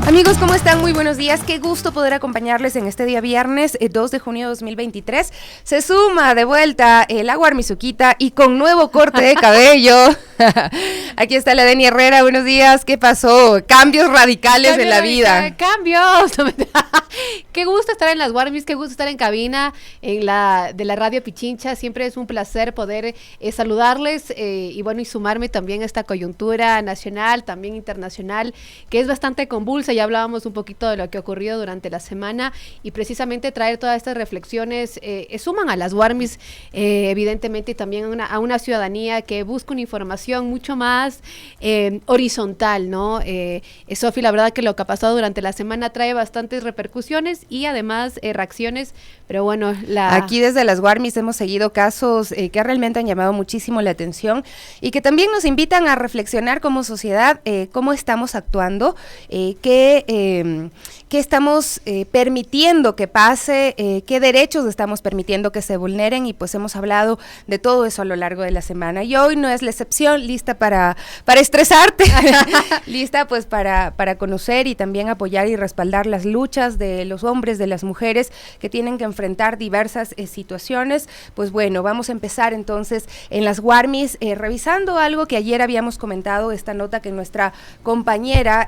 Amigos, ¿cómo están? Muy buenos días. Qué gusto poder acompañarles en este día viernes 2 de junio de 2023. Se suma de vuelta el Agua Armizuquita y con nuevo corte de cabello. Aquí está la Deni Herrera. Buenos días. ¿Qué pasó? Cambios radicales en la vida. ¡Cambios! Qué gusto estar en las Warmis, qué gusto estar en cabina de la Radio Pichincha. Siempre es un placer poder saludarles y sumarme también a esta coyuntura nacional, también internacional, que es bastante convulsa. Ya hablábamos un poquito de lo que ha ocurrido durante la semana y precisamente traer todas estas reflexiones suman a las Warmis, evidentemente, y también a una ciudadanía que busca una información mucho más horizontal, ¿no? Sofi, la verdad que lo que ha pasado durante la semana trae bastantes repercusiones y además reacciones, pero bueno, aquí desde las Warmis hemos seguido casos que realmente han llamado muchísimo la atención y que también nos invitan a reflexionar como sociedad cómo estamos actuando, qué estamos permitiendo que pase, qué derechos estamos permitiendo que se vulneren, y pues hemos hablado de todo eso a lo largo de la semana. Y hoy no es la excepción, lista para estresarte, lista pues para conocer y también apoyar y respaldar las luchas de los hombres, de las mujeres que tienen que enfrentar diversas situaciones. Pues bueno, vamos a empezar entonces en las Warmis revisando algo que ayer habíamos comentado, esta nota que nuestra compañera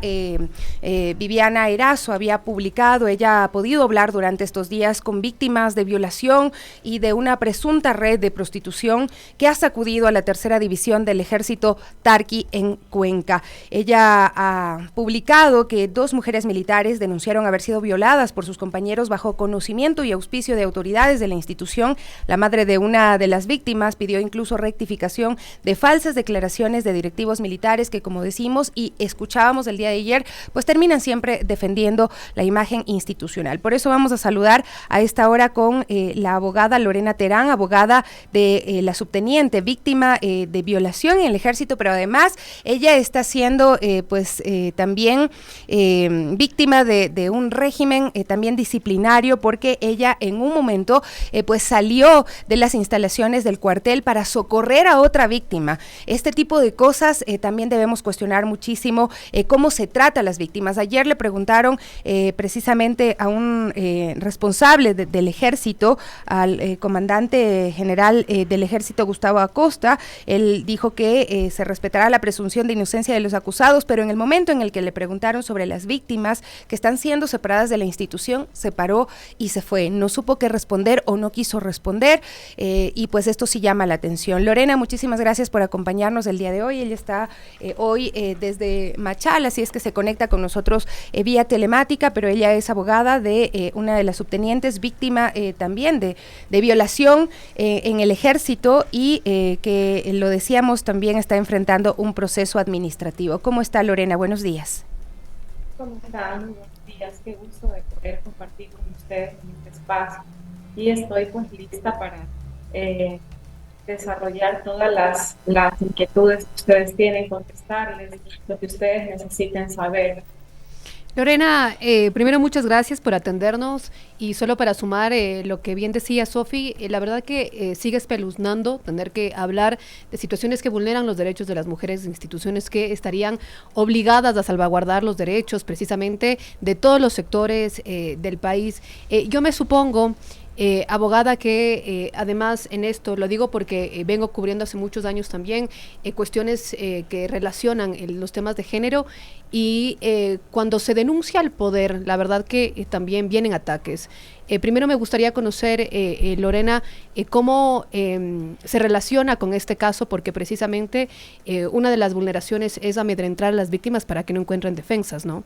Viviana Erazo había publicado. Ella ha podido hablar durante estos días con víctimas de violación y de una presunta red de prostitución que ha sacudido a la tercera división del ejército Tarqui en Cuenca. Ella ha publicado que 2 mujeres militares denunciaron haber sido violadas por sus compañeros bajo conocimiento y auspicio de autoridades de la institución. La madre de una de las víctimas pidió incluso rectificación de falsas declaraciones de directivos militares que, como decimos y escuchábamos el día de ayer, pues terminan siempre defendiendo la imagen institucional. Por eso vamos a saludar a esta hora con la abogada Lorena Terán, abogada de la subteniente víctima de violación en el ejército, pero además ella está siendo también víctima de un régimen también disciplinario, porque ella en un momento pues salió de las instalaciones del cuartel para socorrer a otra víctima. Este tipo de cosas también debemos cuestionar muchísimo cómo se trata a las víctimas. Ayer le preguntaron precisamente a un responsable del ejército, al comandante general del ejército, Gustavo Acosta. Él dijo que se respetará la presunción de inocencia de los acusados, pero en el momento en el que le preguntaron sobre las víctimas que están siendo separadas de la institución, se paró y se fue. No supo qué responder o no quiso responder, y pues esto sí llama la atención. Lorena, muchísimas gracias por acompañarnos el día de hoy. Ella está hoy desde Machala, así es que se conecta con nosotros vía telemática, pero ella es abogada de una de las subtenientes víctima también de violación en el ejército, y que lo decíamos también está enfrentando un proceso administrativo. ¿Cómo está, Lorena? Buenos días. ¿Cómo están? Buenos días, qué gusto de poder compartir con ustedes en este espacio, y estoy pues lista para desarrollar todas las inquietudes que ustedes tienen, contestarles lo que ustedes necesiten saber. Lorena, primero muchas gracias por atendernos, y solo para sumar lo que bien decía Sofi, la verdad que sigue espeluznando tener que hablar de situaciones que vulneran los derechos de las mujeres, de instituciones que estarían obligadas a salvaguardar los derechos precisamente de todos los sectores del país. Yo me supongo, abogada, que además en esto, lo digo porque vengo cubriendo hace muchos años también cuestiones que relacionan los temas de género, y cuando se denuncia al poder, la verdad que también vienen ataques. Primero me gustaría conocer, Lorena, cómo se relaciona con este caso, porque precisamente una de las vulneraciones es amedrentar a las víctimas para que no encuentren defensas, ¿no?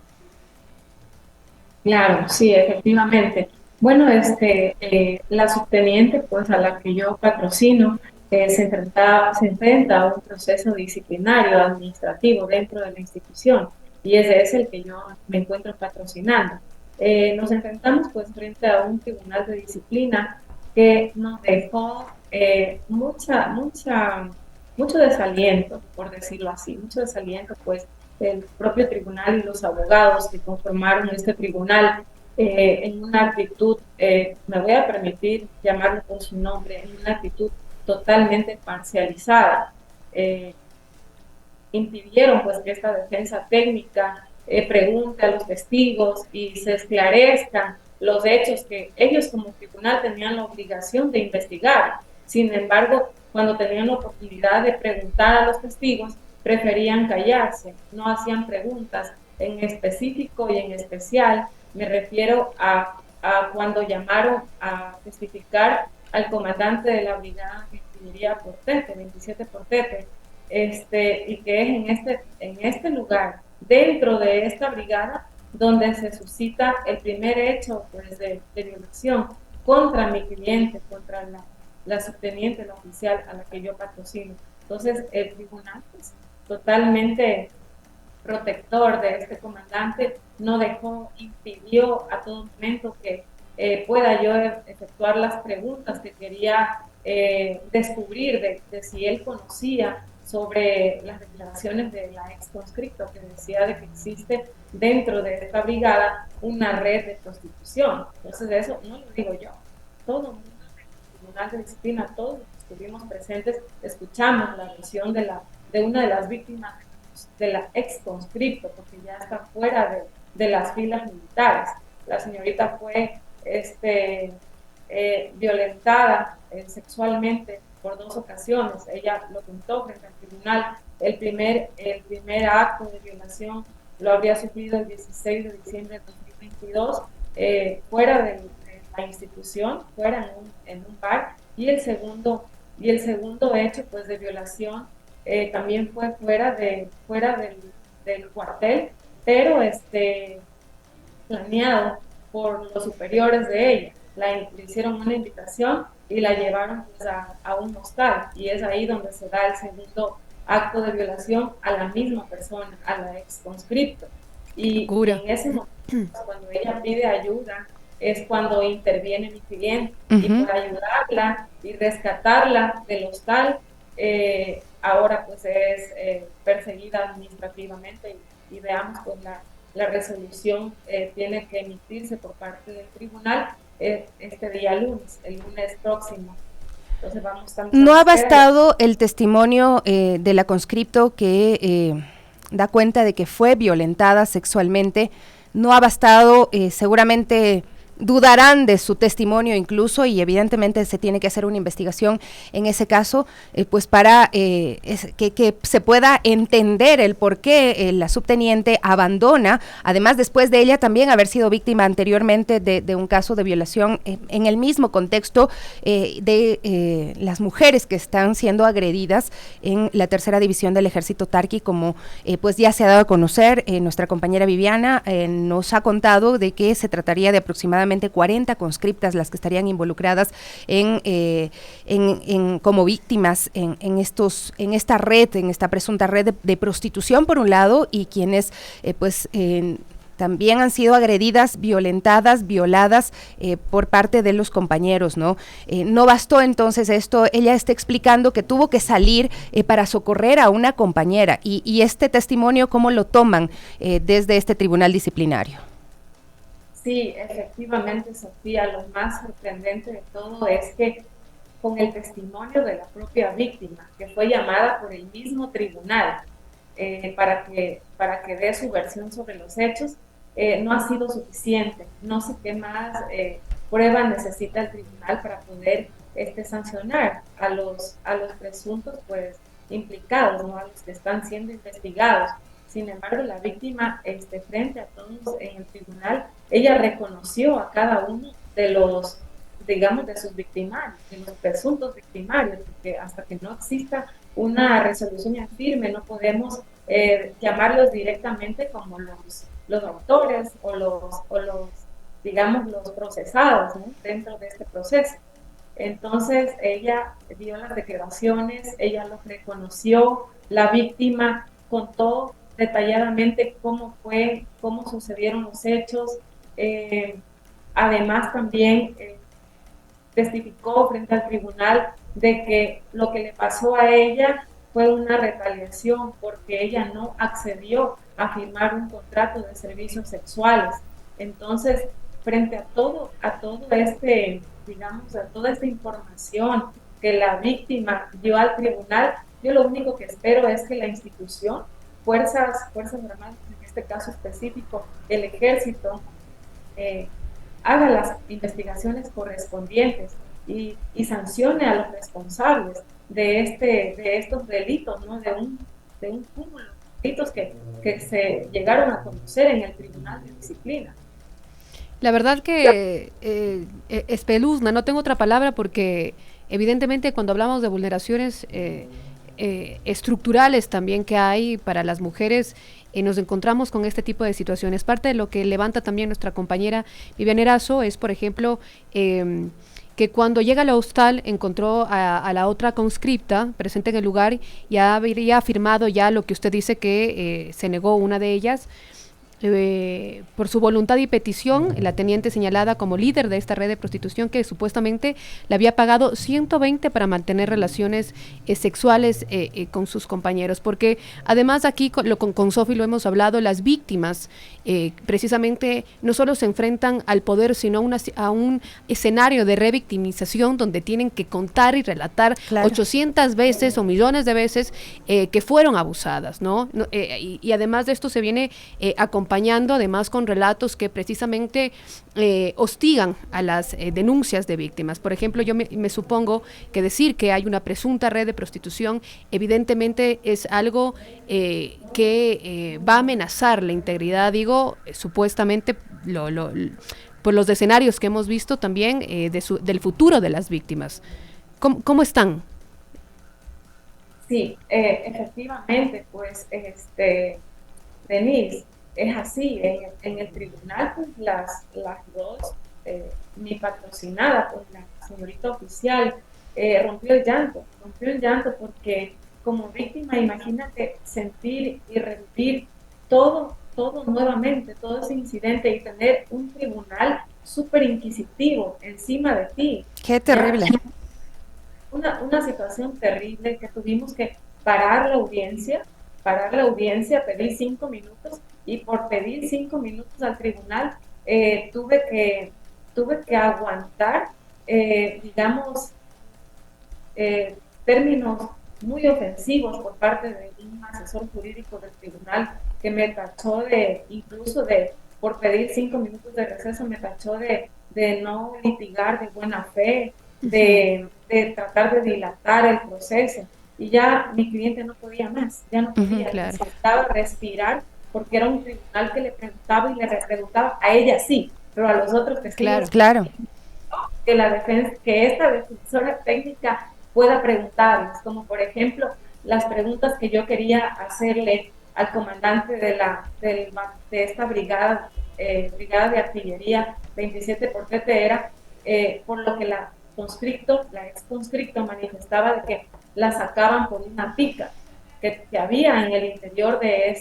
Claro, sí, efectivamente. Bueno, la subteniente, pues a la que yo patrocino, se enfrenta a un proceso disciplinario administrativo dentro de la institución, y ese es el que yo me encuentro patrocinando. Nos enfrentamos pues frente a un tribunal de disciplina que nos dejó mucho desaliento, por decirlo así, mucho desaliento, pues el propio tribunal y los abogados que conformaron este tribunal en una actitud, me voy a permitir llamarlo por su nombre, en una actitud totalmente parcializada. Impidieron pues que esta defensa técnica pregunte a los testigos y se esclarezcan los hechos que ellos como tribunal tenían la obligación de investigar. Sin embargo, cuando tenían la oportunidad de preguntar a los testigos, preferían callarse, no hacían preguntas. En específico y en especial me refiero a cuando llamaron a testificar al comandante de la brigada de ingeniería Portete, 27 Portete, y que es en este lugar, dentro de esta brigada, donde se suscita el primer hecho pues, de violación contra mi cliente, contra la subteniente, la oficial a la que yo patrocino. Entonces, el tribunal, pues, totalmente protector de este comandante, no dejó, impidió a todo momento que pueda yo efectuar las preguntas que quería descubrir de si él conocía sobre las declaraciones de la ex conscripto que decía de que existe dentro de esta brigada una red de prostitución. Entonces eso no lo digo yo, todo el mundo en el Tribunal de Disciplina, todos los que estuvimos presentes, escuchamos la versión de una de las víctimas de la ex conscripto, porque ya está fuera de las filas militares. La señorita fue violentada sexualmente por 2 ocasiones. Ella lo contó frente al tribunal. El primer acto de violación lo habría sufrido el 16 de diciembre de 2022 fuera de la institución, fuera en un bar, y el segundo hecho pues de violación también fue fuera del cuartel, pero planeado por los superiores de ella. Le hicieron una invitación y la llevaron pues, a un hostal, y es ahí donde se da el segundo acto de violación a la misma persona, a la ex conscripto. Y en ese momento, cuando ella pide ayuda, es cuando interviene mi cliente, y para ayudarla y rescatarla del hostal, ahora pues es perseguida administrativamente, y veamos pues la resolución tiene que emitirse por parte del tribunal este día lunes, el lunes próximo. Entonces ¿No ha bastado el testimonio de la conscripto que da cuenta de que fue violentada sexualmente? ¿No ha bastado? Seguramente dudarán de su testimonio incluso, y evidentemente se tiene que hacer una investigación en ese caso, pues para que se pueda entender el por qué la subteniente abandona, además después de ella también haber sido víctima anteriormente de un caso de violación en el mismo contexto de las mujeres que están siendo agredidas en la tercera división del Ejército Tarqui, como pues ya se ha dado a conocer. Nuestra compañera Viviana nos ha contado de que se trataría de aproximadamente 40 conscriptas las que estarían involucradas como víctimas en esta red, en esta presunta red de prostitución por un lado, y quienes también han sido agredidas, violentadas, violadas por parte de los compañeros, ¿no? No bastó entonces esto, ella está explicando que tuvo que salir para socorrer a una compañera, y este testimonio, ¿cómo lo toman desde este tribunal disciplinario? Sí, efectivamente, Sofía, lo más sorprendente de todo es que con el testimonio de la propia víctima, que fue llamada por el mismo tribunal para que dé su versión sobre los hechos, no ha sido suficiente. No sé qué más prueba necesita el tribunal para poder sancionar a los presuntos pues implicados, ¿no? A los que están siendo investigados. Sin embargo, la víctima, frente a todos en el tribunal, ella reconoció a cada uno de los, digamos, de sus victimarios, de los presuntos victimarios, porque hasta que no exista una resolución en firme, no podemos llamarlos directamente como los autores o los, digamos, los procesados, ¿no? Dentro de este proceso. Entonces, ella dio las declaraciones, ella los reconoció, la víctima contó detalladamente cómo sucedieron los hechos. Además también testificó frente al tribunal de que lo que le pasó a ella fue una retaliación porque ella no accedió a firmar un contrato de servicios sexuales. Entonces, frente a todo digamos, a toda esta información que la víctima dio al tribunal, yo lo único que espero es que la institución, Fuerzas Armadas, en este caso específico, el ejército haga las investigaciones correspondientes y sancione a los responsables de estos delitos, ¿no? de un cúmulo de delitos que se llegaron a conocer en el Tribunal de Disciplina. La verdad que espeluzna, no tengo otra palabra, porque evidentemente cuando hablamos de vulneraciones estructurales también que hay para las mujeres, nos encontramos con este tipo de situaciones. Parte de lo que levanta también nuestra compañera Vivian Erazo es, por ejemplo, que cuando llega a la hostal encontró a la otra conscripta presente en el lugar y habría afirmado ya lo que usted dice, que se negó una de ellas. Por su voluntad y petición, la teniente señalada como líder de esta red de prostitución, que supuestamente le había pagado 120 para mantener relaciones sexuales con sus compañeros, porque además aquí con Sofi lo hemos hablado, las víctimas precisamente no solo se enfrentan al poder, sino a un escenario de revictimización donde tienen que contar y relatar 800 veces o millones de veces que fueron abusadas, ¿no? Y además de esto se viene acompañando además con relatos que precisamente hostigan a las denuncias de víctimas. Por ejemplo, yo me supongo que decir que hay una presunta red de prostitución evidentemente es algo que va a amenazar la integridad, digo, supuestamente por los escenarios que hemos visto también del futuro de las víctimas. ¿Cómo están? Sí, efectivamente, pues, Denise, es así. En el tribunal, pues, las dos, mi patrocinada, pues la señorita oficial, rompió el llanto porque como víctima, imagínate sentir y revivir todo nuevamente, todo ese incidente, y tener un tribunal súper inquisitivo encima de ti. ¡Qué terrible! Una situación terrible que tuvimos que parar la audiencia, pedir 5 minutos, y por pedir 5 minutos al tribunal tuve que aguantar, digamos, términos muy ofensivos por parte de un asesor jurídico del tribunal, que me tachó por pedir 5 minutos de receso, me tachó de no litigar de buena fe, de tratar de dilatar el proceso. Y ya mi cliente no podía más, ya no podía, necesitaba respirar, porque era un tribunal que le preguntaba y le preguntaba a ella sí, pero a los otros testigos claro. Que esta defensora técnica pueda preguntarles, como por ejemplo las preguntas que yo quería hacerle al comandante de esta brigada de artillería 27 por TT, era por lo que la ex conscripto manifestaba de que la sacaban por una pica que había en el interior de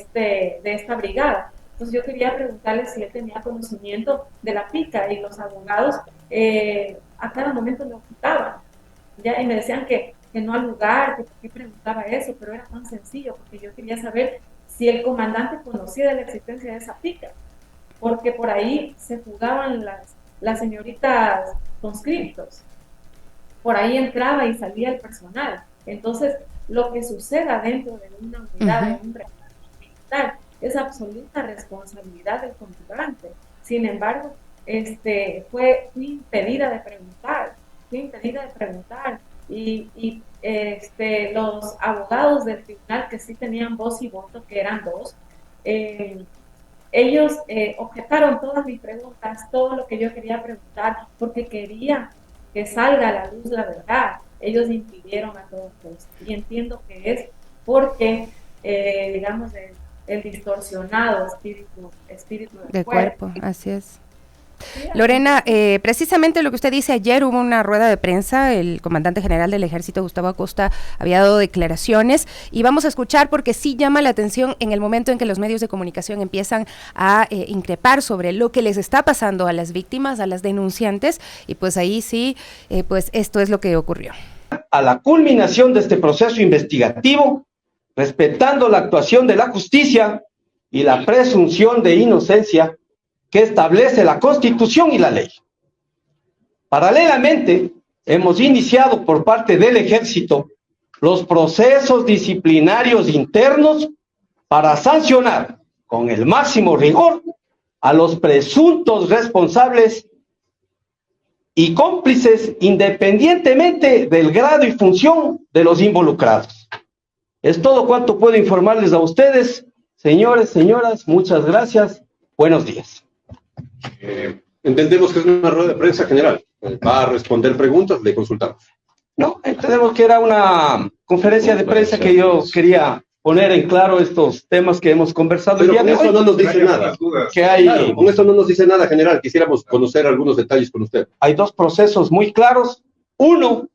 esta brigada. Entonces yo quería preguntarle si él tenía conocimiento de la pica, y los abogados a cada momento lo ocultaban, y me decían que no al lugar, que por qué preguntaba eso, pero era tan sencillo, porque yo quería saber si el comandante conocía de la existencia de esa pica, porque por ahí se fugaban las señoritas conscriptos, por ahí entraba y salía el personal. Entonces, lo que suceda dentro de una unidad, de un regimiento militar, es absoluta responsabilidad del comandante. Sin embargo, fui impedida de preguntar, y los abogados del tribunal, que sí tenían voz y voto, que eran dos, ellos objetaron todas mis preguntas, todo lo que yo quería preguntar, porque quería que salga a la luz la verdad. Ellos impidieron a todos esto, y entiendo que es porque, digamos, el distorsionado espíritu del cuerpo. Así es. Lorena, precisamente lo que usted dice, ayer hubo una rueda de prensa, el comandante general del Ejército, Gustavo Acosta, había dado declaraciones, y vamos a escuchar porque sí llama la atención en el momento en que los medios de comunicación empiezan a increpar sobre lo que les está pasando a las víctimas, a las denunciantes, y pues ahí sí, pues esto es lo que ocurrió. A la culminación de este proceso investigativo, respetando la actuación de la justicia y la presunción de inocencia que establece la Constitución y la ley. Paralelamente, hemos iniciado por parte del Ejército los procesos disciplinarios internos para sancionar con el máximo rigor a los presuntos responsables y cómplices independientemente del grado y función de los involucrados. Es todo cuanto puedo informarles a ustedes, señores, señoras, muchas gracias, buenos días. Entendemos que es una rueda de prensa general, va a responder preguntas, le consultamos. No, entendemos que era una conferencia de prensa que yo quería poner en claro estos temas que hemos conversado. Pero con eso no nos dice nada. Que hay, claro, con eso no nos dice nada, general. Quisiéramos conocer algunos detalles con usted. Hay dos procesos muy claros. Uno,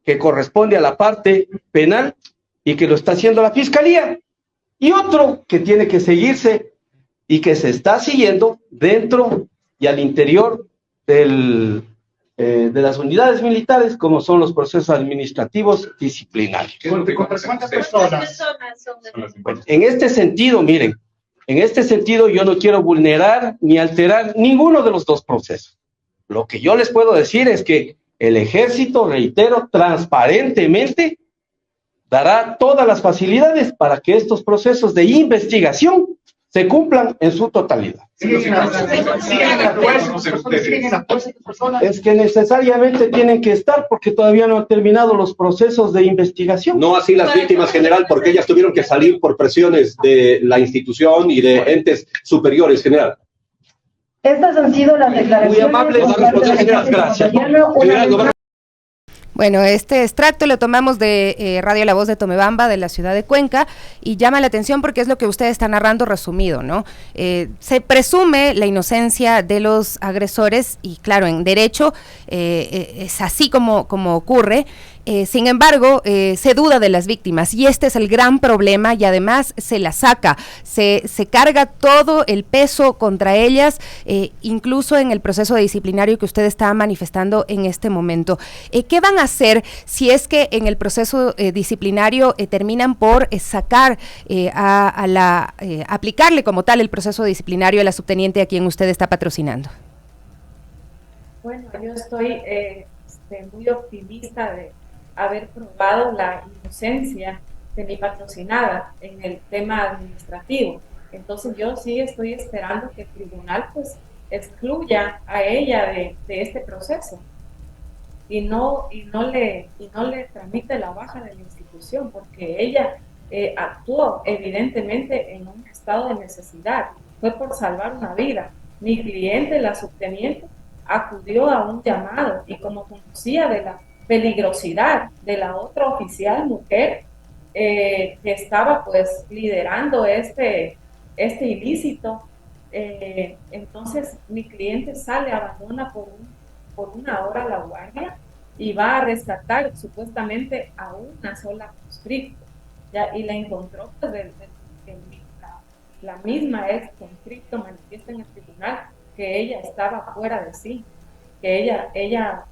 que corresponde a la parte penal y que lo está haciendo la Fiscalía. Y otro, que tiene que seguirse y que se está siguiendo dentro y al interior de las unidades militares, como son los procesos administrativos disciplinarios. ¿Cuántas personas? Bueno, en este sentido, miren, en este sentido yo no quiero vulnerar ni alterar ninguno de los dos procesos. Lo que yo les puedo decir es que el ejército, reitero, transparentemente dará todas las facilidades para que estos procesos de investigación se cumplan en su totalidad. Es que necesariamente tienen que estar porque todavía no han terminado los procesos de investigación. No así las víctimas, general, porque ellas tuvieron que salir por presiones de la institución y de entes superiores, general. Estas han sido las declaraciones. Muy amables, general, gracias. Bueno, este extracto lo tomamos de Radio La Voz de Tomebamba, de la ciudad de Cuenca, y llama la atención porque es lo que usted está narrando resumido, ¿no? Se presume la inocencia de los agresores y, claro, en derecho es así como ocurre. Sin embargo, se duda de las víctimas y este es el gran problema y además se las saca, se carga todo el peso contra ellas, incluso en el proceso disciplinario que usted está manifestando en este momento. ¿Qué van a hacer si es que en el proceso disciplinario terminan por sacar aplicarle como tal el proceso disciplinario a la subteniente a quien usted está patrocinando? Bueno, yo estoy muy optimista de haber probado la inocencia de mi patrocinada en el tema administrativo. Entonces yo sí estoy esperando que el tribunal pues excluya a ella de este proceso y no le tramite la baja de la institución, porque ella actuó evidentemente en un estado de necesidad, fue por salvar una vida. Mi cliente, la subteniente, acudió a un llamado y como conocía de la peligrosidad de la otra oficial mujer que estaba pues liderando este ilícito, entonces mi cliente sale, abandona por una hora la guardia y va a rescatar supuestamente a una sola conscripto, ¿ya? Y la encontró pues la misma ex conscripto manifiesta en el tribunal que ella estaba fuera de sí, que ella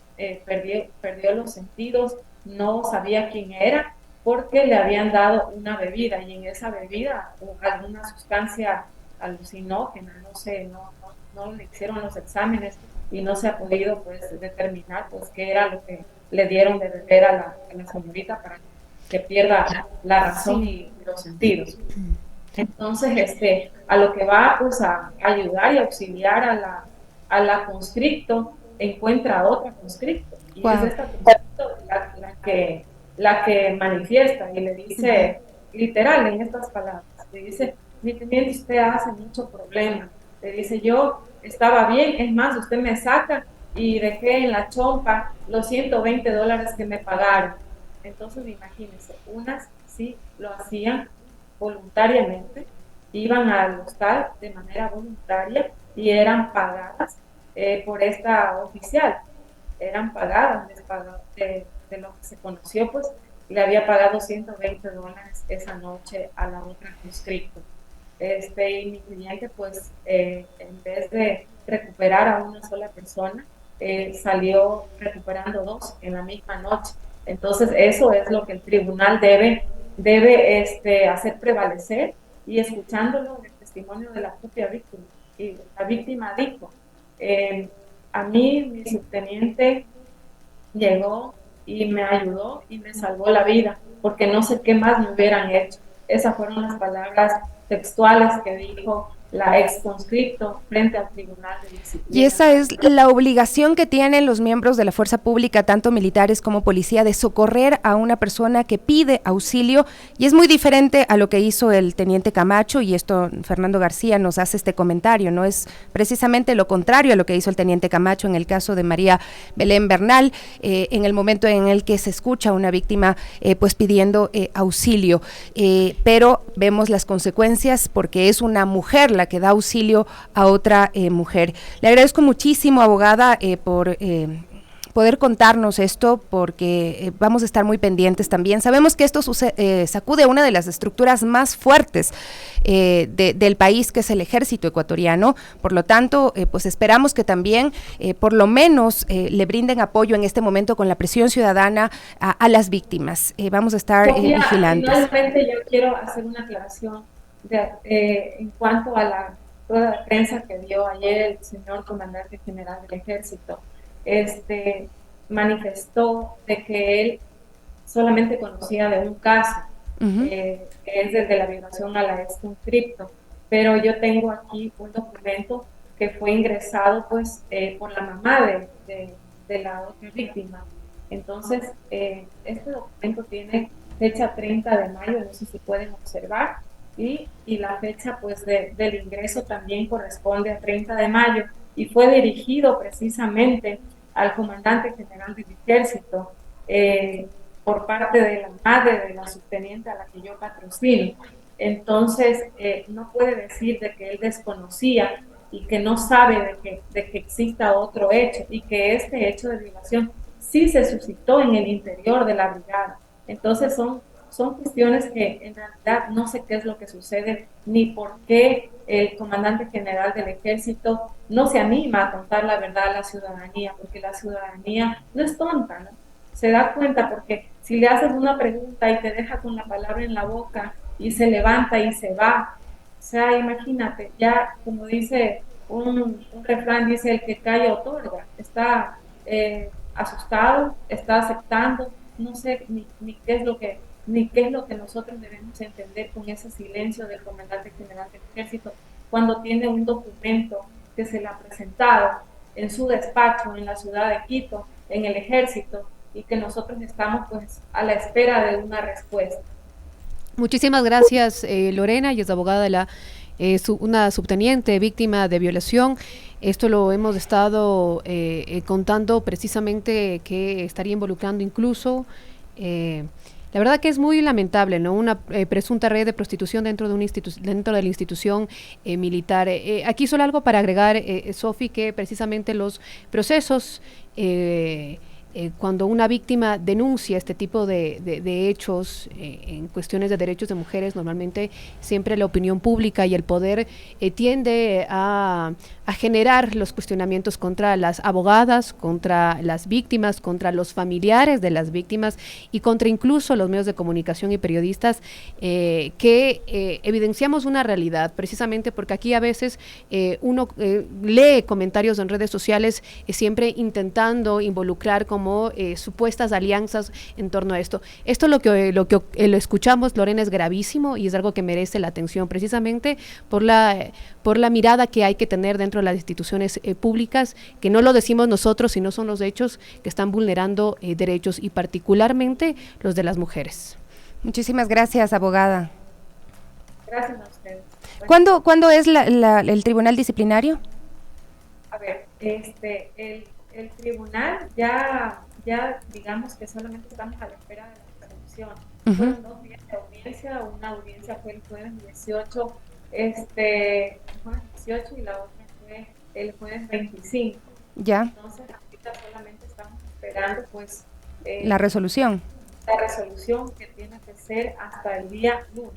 perdió los sentidos, no sabía quién era, porque le habían dado una bebida y en esa bebida alguna sustancia alucinógena, no sé, no le hicieron los exámenes y no se ha podido pues determinar pues qué era lo que le dieron de beber a la señorita para que pierda la razón y los sentidos. Entonces, a lo que va pues a ayudar y auxiliar a la conscripto, encuentra a otra conscripto y es esta conscripto la que manifiesta y le dice, literal en estas palabras, le dice: mi teniente, usted hace mucho problema, le dice, yo estaba bien, es más, usted me saca y dejé en la chompa los $120 que me pagaron. Entonces imagínense, unas sí lo hacían voluntariamente, iban al hostal de manera voluntaria y eran pagadas por esta oficial, eran pagadas de lo que se conoció, pues le había pagado $120 esa noche a la otra conscripto. Y mi cliente pues en vez de recuperar a una sola persona, salió recuperando dos en la misma noche. Entonces eso es lo que el tribunal debe hacer prevalecer, y escuchándolo el testimonio de la propia víctima, y la víctima dijo: a mí mi subteniente llegó y me ayudó y me salvó la vida, porque no sé qué más me hubieran hecho. Esas fueron las palabras textuales que dijo la exconscripto frente al Tribunal de Disciplina. Y esa es la obligación que tienen los miembros de la fuerza pública, tanto militares como policía, de socorrer a una persona que pide auxilio, y es muy diferente a lo que hizo el teniente Camacho, y esto Fernando García nos hace este comentario, ¿no? Es precisamente lo contrario a lo que hizo el teniente Camacho en el caso de María Belén Bernal, en el momento en el que se escucha a una víctima pues pidiendo auxilio, pero vemos las consecuencias porque es una mujer la que da auxilio a otra mujer. Le agradezco muchísimo, abogada, por poder contarnos esto, porque vamos a estar muy pendientes también. Sabemos que esto sacude una de las estructuras más fuertes del país, que es el ejército ecuatoriano. Por lo tanto, pues esperamos que también por lo menos le brinden apoyo en este momento con la presión ciudadana a las víctimas. Vamos a estar vigilantes. Finalmente yo quiero hacer una aclaración en cuanto a la rueda de prensa que dio ayer el señor comandante general del ejército. Manifestó de que él solamente conocía de un caso, que es desde la violación a la exconscripto, pero yo tengo aquí un documento que fue ingresado pues por la mamá de la otra víctima. Entonces, este documento tiene fecha 30 de mayo, no sé si pueden observar, y la fecha pues del ingreso también corresponde a 30 de mayo, y fue dirigido precisamente al comandante general del ejército por parte de la madre de la subteniente a la que yo patrocino. Entonces, no puede decir de que él desconocía y que no sabe de que exista otro hecho, y que este hecho de violación sí se suscitó en el interior de la brigada. Entonces, son cuestiones que en realidad no sé qué es lo que sucede, ni por qué el comandante general del ejército no se anima a contar la verdad a la ciudadanía, porque la ciudadanía no es tonta, ¿no? Se da cuenta, porque si le haces una pregunta y te deja con la palabra en la boca y se levanta y se va, o sea, imagínate, ya como dice un refrán, dice el que calla otorga, está asustado, está aceptando, no sé ni qué es lo que nosotros debemos entender con ese silencio del comandante general del ejército cuando tiene un documento que se le ha presentado en su despacho en la ciudad de Quito, en el ejército, y que nosotros estamos pues a la espera de una respuesta. Muchísimas gracias, Lorena, y es abogada de una subteniente víctima de violación. Esto lo hemos estado contando precisamente, que estaría involucrando incluso la verdad que es muy lamentable, ¿no? Una presunta red de prostitución dentro de la institución militar. Aquí solo algo para agregar, Sofi, que precisamente los procesos cuando una víctima denuncia este tipo de hechos en cuestiones de derechos de mujeres, normalmente siempre la opinión pública y el poder tiende a generar los cuestionamientos contra las abogadas, contra las víctimas, contra los familiares de las víctimas y contra incluso los medios de comunicación y periodistas que evidenciamos una realidad, precisamente porque aquí a veces uno lee comentarios en redes sociales siempre intentando involucrar como supuestas alianzas en torno a esto. Esto lo escuchamos, Lorena, es gravísimo y es algo que merece la atención precisamente por la mirada que hay que tener dentro de las instituciones públicas, que no lo decimos nosotros, sino son los hechos que están vulnerando derechos y particularmente los de las mujeres. Muchísimas gracias, abogada. Gracias a ustedes. ¿Cuándo es el tribunal disciplinario? A ver, el tribunal ya digamos que solamente estamos a la espera de la resolución. Fueron 2 días de audiencia, una audiencia fue el jueves 18, el jueves 18 y la otra fue el jueves 25. Ya. Entonces, ahorita solamente estamos esperando pues la resolución. La resolución que tiene que ser hasta el día lunes.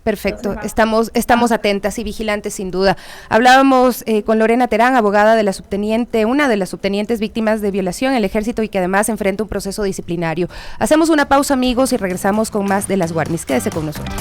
Perfecto, estamos atentas y vigilantes sin duda. Hablábamos con Lorena Terán, abogada de una de las subtenientes víctimas de violación en el ejército y que además enfrenta un proceso disciplinario. Hacemos una pausa, amigos, y regresamos con más de Las Guarnis. Quédese con nosotros.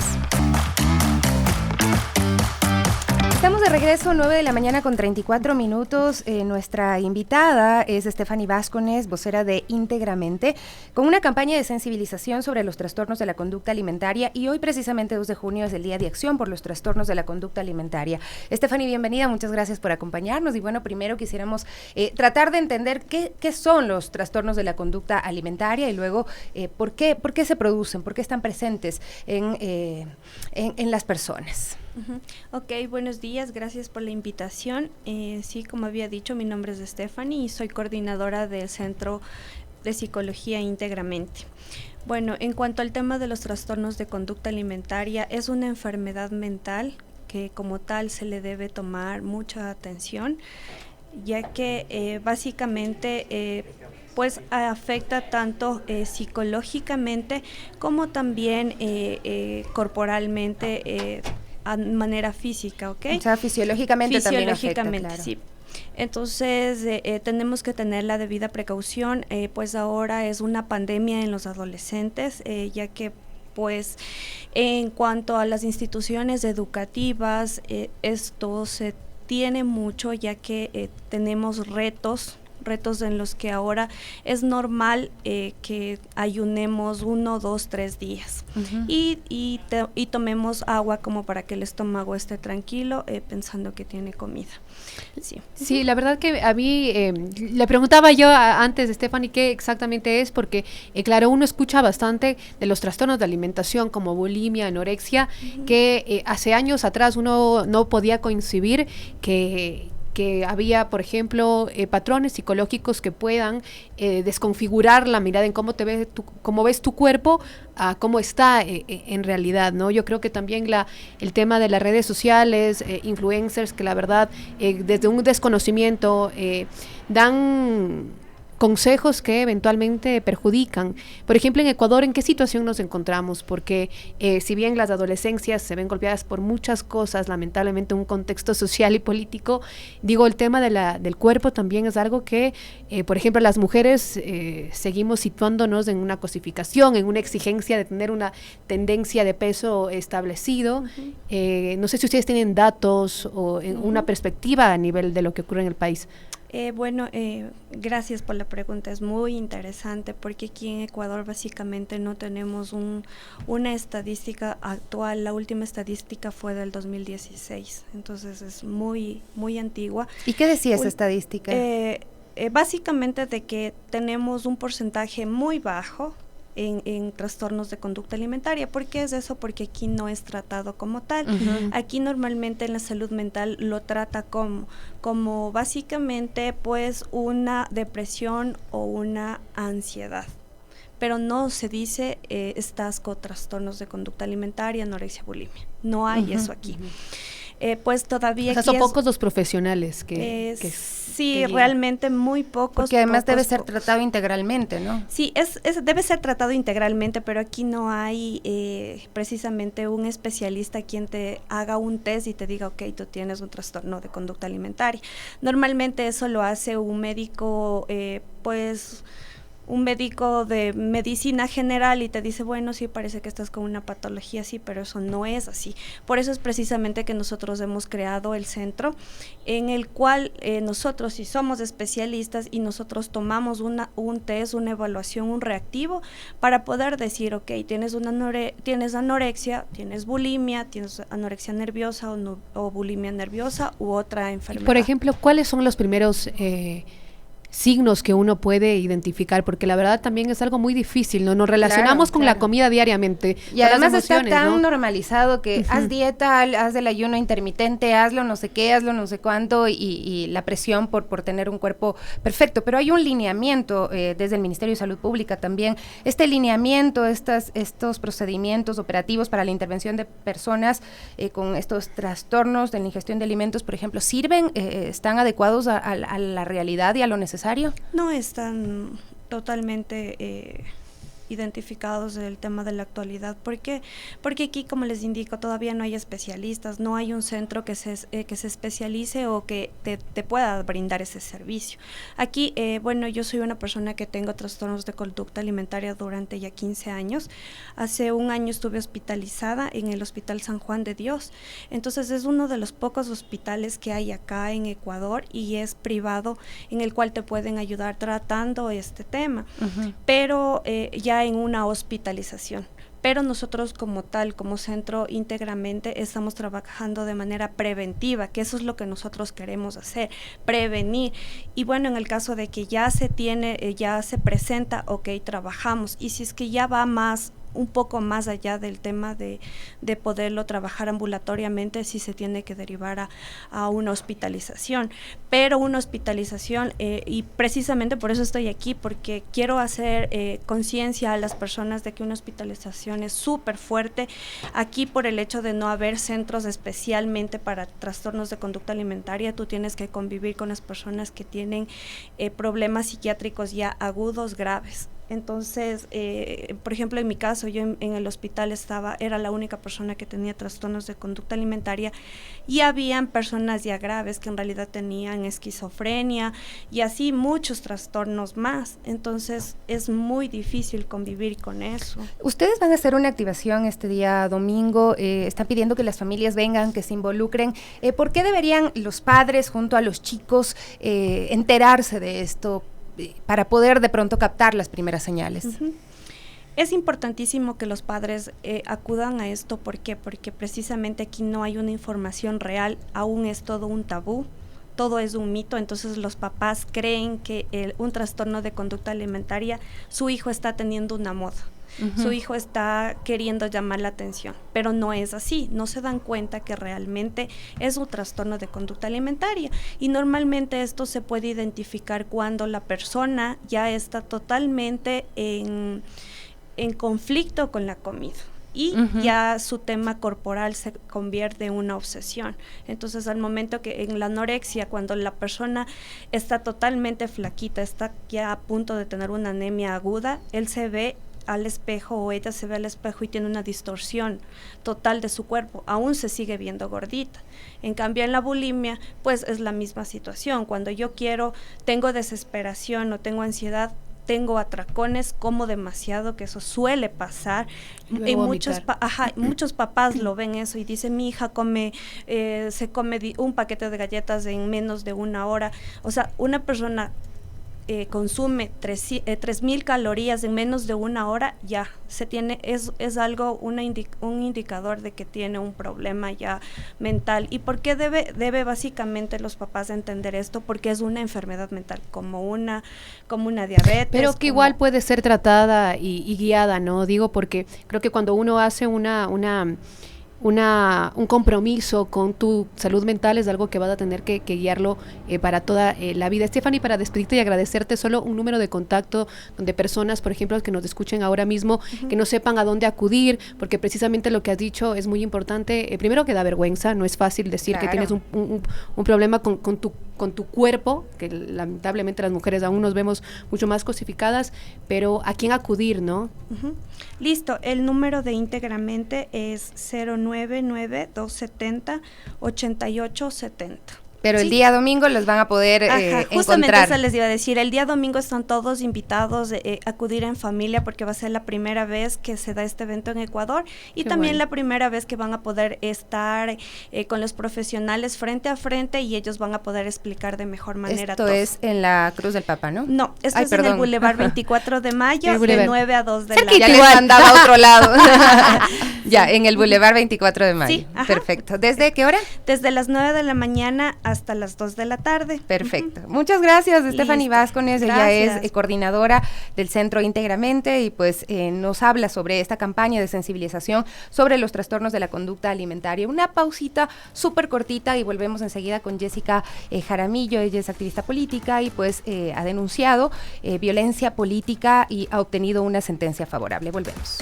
Estamos de regreso, 9 de la mañana con 34 minutos. Nuestra invitada es Stephanie Vázquez, vocera de Íntegramente, con una campaña de sensibilización sobre los trastornos de la conducta alimentaria, y hoy precisamente 2 de junio es el Día de Acción por los Trastornos de la Conducta Alimentaria. Stephanie, bienvenida, muchas gracias por acompañarnos. Y bueno, primero quisiéramos tratar de entender qué son los trastornos de la conducta alimentaria y luego por qué se producen, por qué están presentes en las personas. Ok, buenos días, gracias por la invitación. Sí, como había dicho, mi nombre es Stephanie y soy coordinadora del Centro de Psicología Íntegramente. Bueno, en cuanto al tema de los trastornos de conducta alimentaria, es una enfermedad mental que como tal se le debe tomar mucha atención, ya que básicamente pues afecta tanto psicológicamente como también corporalmente, a manera física, ¿ok? O sea, fisiológicamente también afecta, claro. Sí. Entonces, tenemos que tener la debida precaución, pues ahora es una pandemia en los adolescentes, ya que pues en cuanto a las instituciones educativas, esto se tiene mucho, ya que tenemos retos en los que ahora es normal que ayunemos 1, 2, 3 días y tomemos agua como para que el estómago esté tranquilo, pensando que tiene comida. Sí, la verdad que a mí le preguntaba yo antes, Stephanie, qué exactamente es, porque claro, uno escucha bastante de los trastornos de alimentación como bulimia, anorexia, que hace años atrás uno no podía concebir que había, por ejemplo, patrones psicológicos que puedan desconfigurar la mirada en cómo ves tu cuerpo a cómo está en realidad, ¿no? Yo creo que también el tema de las redes sociales, influencers, que la verdad, desde un desconocimiento, dan consejos que eventualmente perjudican. Por ejemplo, en Ecuador, ¿en qué situación nos encontramos? Porque si bien las adolescencias se ven golpeadas por muchas cosas, lamentablemente un contexto social y político, digo, el tema del cuerpo también es algo que, por ejemplo, las mujeres seguimos situándonos en una cosificación, en una exigencia de tener una tendencia de peso establecido. No sé si ustedes tienen datos o una perspectiva a nivel de lo que ocurre en el país. Bueno, gracias por la pregunta, es muy interesante porque aquí en Ecuador básicamente no tenemos una estadística actual. La última estadística fue del 2016, entonces es muy, muy antigua. ¿Y qué decía esa estadística? Básicamente de que tenemos un porcentaje muy bajo en trastornos de conducta alimentaria. ¿Por qué es eso? Porque aquí no es tratado como tal. Aquí normalmente en la salud mental lo trata como básicamente pues una depresión o una ansiedad, pero no se dice estás con trastornos de conducta alimentaria, anorexia, bulimia. No hay eso aquí. Pues todavía... O sea, son pocos los profesionales que sí, realmente muy pocos. Porque además debe ser tratado integralmente, ¿no? Sí, debe ser tratado integralmente, pero aquí no hay precisamente un especialista quien te haga un test y te diga, ok, tú tienes un trastorno de conducta alimentaria. Normalmente eso lo hace un médico, un médico de medicina general y te dice, bueno, sí, parece que estás con una patología, sí, pero eso no es así. Por eso es precisamente que nosotros hemos creado el centro en el cual nosotros sí somos especialistas y nosotros tomamos un test, una evaluación, un reactivo para poder decir, ok, tienes anorexia, tienes bulimia, tienes anorexia nerviosa o bulimia nerviosa u otra enfermedad. Por ejemplo, ¿cuáles son los primeros signos que uno puede identificar? Porque la verdad también es algo muy difícil, ¿no? Nos relacionamos con la comida diariamente. Y además está tan normalizado que haz dieta, haz del ayuno intermitente, hazlo no sé qué, hazlo no sé cuánto, y la presión por tener un cuerpo perfecto. Pero hay un lineamiento desde el Ministerio de Salud Pública también. Este lineamiento, estos procedimientos operativos para la intervención de personas con estos trastornos de la ingestión de alimentos, por ejemplo, ¿sirven? ¿Están adecuados a la realidad y a lo necesario? No están totalmente identificados del tema de la actualidad. ¿Por qué? Porque aquí, como les indico, todavía no hay especialistas, no hay un centro que se especialice o que te pueda brindar ese servicio. Aquí, bueno, yo soy una persona que tengo trastornos de conducta alimentaria durante ya 15 años. Hace un año estuve hospitalizada en el Hospital San Juan de Dios. Entonces es uno de los pocos hospitales que hay acá en Ecuador y es privado, en el cual te pueden ayudar tratando este tema, pero ya en una hospitalización. Pero nosotros como tal, como centro íntegramente, estamos trabajando de manera preventiva, que eso es lo que nosotros queremos hacer, prevenir. Y bueno, en el caso de que ya se tiene, ya se presenta, ok, trabajamos. Y si es que ya va un poco más allá del tema de poderlo trabajar ambulatoriamente, si se tiene que derivar a una hospitalización, pero una hospitalización, y precisamente por eso estoy aquí, porque quiero hacer conciencia a las personas de que una hospitalización es súper fuerte, aquí por el hecho de no haber centros especialmente para trastornos de conducta alimentaria, tú tienes que convivir con las personas que tienen problemas psiquiátricos ya agudos, graves. Entonces, por ejemplo, en mi caso, yo en el hospital era la única persona que tenía trastornos de conducta alimentaria y habían personas ya graves que en realidad tenían esquizofrenia y así muchos trastornos más. Entonces, es muy difícil convivir con eso. Ustedes van a hacer una activación este día domingo, están pidiendo que las familias vengan, que se involucren. ¿Por qué deberían los padres junto a los chicos enterarse de esto? Para poder de pronto captar las primeras señales. Es importantísimo que los padres acudan a esto. ¿Por qué? Porque precisamente aquí no hay una información real, aún es todo un tabú, todo es un mito. Entonces los papás creen que un trastorno de conducta alimentaria, su hijo está teniendo una moda. Su hijo está queriendo llamar la atención, pero no es así, no se dan cuenta que realmente es un trastorno de conducta alimentaria y normalmente esto se puede identificar cuando la persona ya está totalmente en conflicto con la comida y ya su tema corporal se convierte en una obsesión. Entonces al momento que en la anorexia, cuando la persona está totalmente flaquita, está ya a punto de tener una anemia aguda, él se ve al espejo o ella se ve al espejo y tiene una distorsión total de su cuerpo, aún se sigue viendo gordita. En cambio en la bulimia pues es la misma situación, cuando yo tengo desesperación o tengo ansiedad, tengo atracones, como demasiado, que eso suele pasar. Y muchos papás lo ven eso y dicen, mi hija se come un paquete de galletas en menos de una hora. O sea, una persona consume 3,000 calorías en menos de una hora, ya es algo, un indicador de que tiene un problema ya mental. ¿Y por qué debe básicamente los papás entender esto? Porque es una enfermedad mental, como una diabetes. Pero que igual puede ser tratada y guiada, ¿no? Digo, porque creo que cuando uno hace un compromiso con tu salud mental es algo que vas a tener que guiarlo para toda la vida. Stephanie, para despedirte y agradecerte, solo un número de contacto donde personas, por ejemplo, que nos escuchen ahora mismo, que no sepan a dónde acudir, porque precisamente lo que has dicho es muy importante. Primero, que da vergüenza, no es fácil decir que tienes un problema con tu cuerpo, que lamentablemente las mujeres aún nos vemos mucho más cosificadas, pero ¿a quién acudir, no? Listo, el número de íntegramente es 099-270-8870. Pero el día domingo los van a poder justamente encontrar. Eso les iba a decir, el día domingo están todos invitados a acudir en familia porque va a ser la primera vez que se da este evento en Ecuador y Qué también bueno. la primera vez que van a poder estar con los profesionales frente a frente y ellos van a poder explicar de mejor manera Esto todo. es en la Cruz del Papa, ¿no? No, esto es en perdón. el Boulevard 24 de Mayo, El Boulevard. de 9 a 2 de la Ya les mandaba a otro lado. Ya, en el Boulevard 24 de Mayo. Sí, ajá. Perfecto. ¿Desde qué hora? Desde las 9 de la mañana hasta las 2 de la tarde. Perfecto. Muchas gracias, Stephanie Listo. Vázquez. Ella es Gracias. coordinadora del Centro Íntegramente y pues nos habla sobre esta campaña de sensibilización sobre los trastornos de la conducta alimentaria. Una pausita súper cortita y volvemos enseguida con Jessica Jaramillo. Ella es activista política y pues ha denunciado violencia política y ha obtenido una sentencia favorable. Volvemos.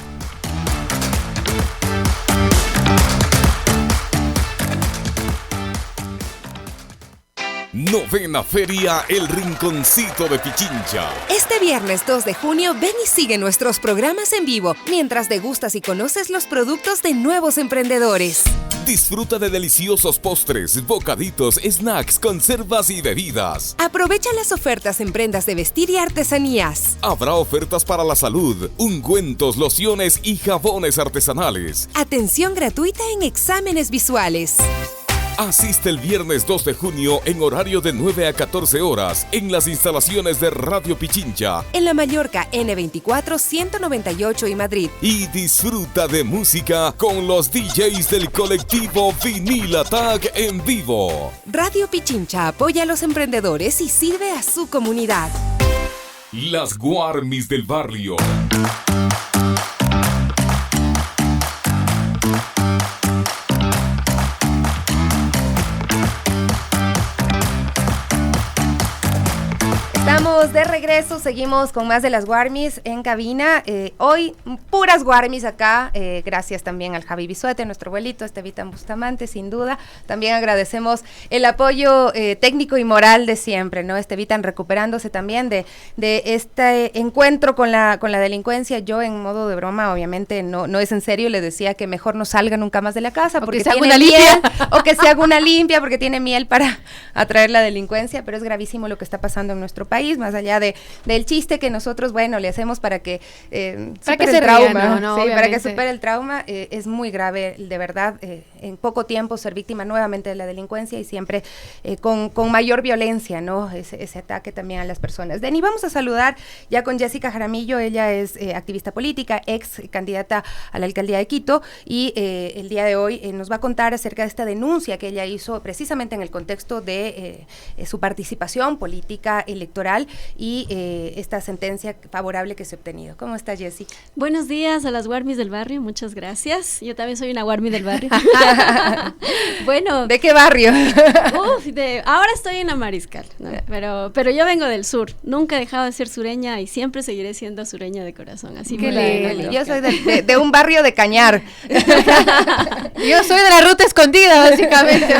Novena Feria El Rinconcito de Pichincha. Este viernes 2 de junio ven y sigue nuestros programas en vivo mientras degustas y conoces los productos de nuevos emprendedores. Disfruta de deliciosos postres, bocaditos, snacks, conservas y bebidas. Aprovecha las ofertas en prendas de vestir y artesanías. Habrá ofertas para la salud, ungüentos, lociones y jabones artesanales. Atención gratuita en exámenes visuales. Asiste el viernes 2 de junio en horario de 9 a 14 horas en las instalaciones de Radio Pichincha. En La Mallorca, N24, 198 y Madrid. Y disfruta de música con los DJs del colectivo Vinil Attack en vivo. Radio Pichincha apoya a los emprendedores y sirve a su comunidad. Las Guarmis del Barrio. Estamos de regreso, seguimos con más de las Guarmis en cabina. Hoy puras Guarmis acá, gracias también al Javi Bisuete, nuestro abuelito, Estevitan Bustamante, sin duda. También agradecemos el apoyo técnico y moral de siempre, ¿no? Estevitan recuperándose también de este encuentro con la delincuencia. Yo en modo de broma, obviamente no es en serio, le decía que mejor no salga nunca más de la casa porque tiene una limpia, o que se haga una limpia porque tiene miel para atraer la delincuencia, pero es gravísimo lo que está pasando en nuestro país, más allá del chiste que nosotros, bueno, le hacemos para que supere el trauma, para que supere el trauma, es muy grave, de verdad, en poco tiempo ser víctima nuevamente de la delincuencia y siempre con mayor violencia, ¿no? Ese ataque también a las personas. Deni, vamos a saludar ya con Jessica Jaramillo, ella es activista política, ex candidata a la alcaldía de Quito y el día de hoy nos va a contar acerca de esta denuncia que ella hizo precisamente en el contexto de su participación política electoral y esta sentencia favorable que se ha obtenido. ¿Cómo está, Jessica? Buenos días a las Guarmis del barrio, muchas gracias. Yo también soy una Guarmi del barrio. Bueno. ¿De qué barrio? Ahora estoy en la Mariscal, ¿no? pero yo vengo del sur. Nunca he dejado de ser sureña y siempre seguiré siendo sureña de corazón. Así que yo soy de un barrio de Cañar. Yo soy de la Ruta Escondida, básicamente,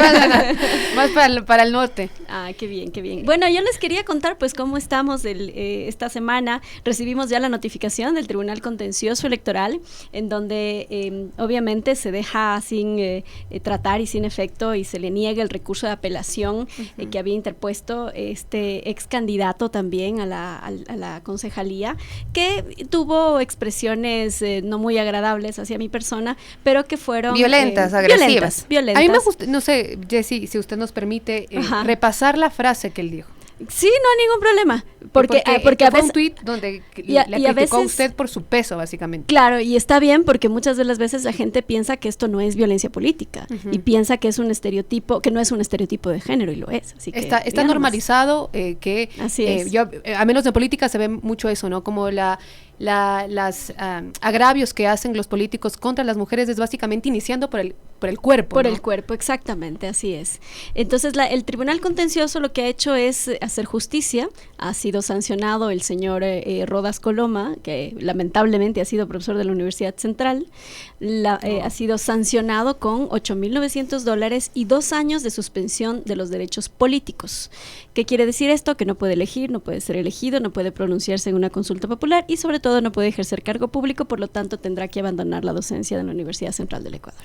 más para el norte. Ah, qué bien, qué bien. Bueno, yo les quería contar pues cómo estamos esta semana. Recibimos ya la notificación del Tribunal Contencioso Electoral, en donde obviamente se deja sin tratar y sin efecto y se le niega el recurso de apelación que había interpuesto este ex candidato también a la concejalía, que tuvo expresiones no muy agradables hacia mi persona, pero que fueron violentas, agresivas. Violentas. A mí me gusta, no sé, Jessy, si usted nos permite repasar la frase que él dijo. Sí, no hay ningún problema. Porque a veces un tuit donde le criticó a usted por su peso, básicamente. Claro, y está bien porque muchas de las veces la gente piensa que esto no es violencia política y piensa que es un estereotipo, que no es un estereotipo de género y lo es. Así que, está normalizado que así es. Yo, a menos en política se ve mucho eso, ¿no? Como las agravios que hacen los políticos contra las mujeres es básicamente iniciando por el cuerpo. Por ¿no? el cuerpo, exactamente, así es. Entonces el Tribunal Contencioso lo que ha hecho es hacer justicia. Ha sido sancionado el señor Rodas Coloma, que lamentablemente ha sido profesor de la Universidad Central. Ha sido sancionado con $8,900 y 2 años de suspensión de los derechos políticos. ¿Qué quiere decir esto? Que no puede elegir, no puede ser elegido, no puede pronunciarse en una consulta popular y sobre todo no puede ejercer cargo público, por lo tanto tendrá que abandonar la docencia de la Universidad Central del Ecuador.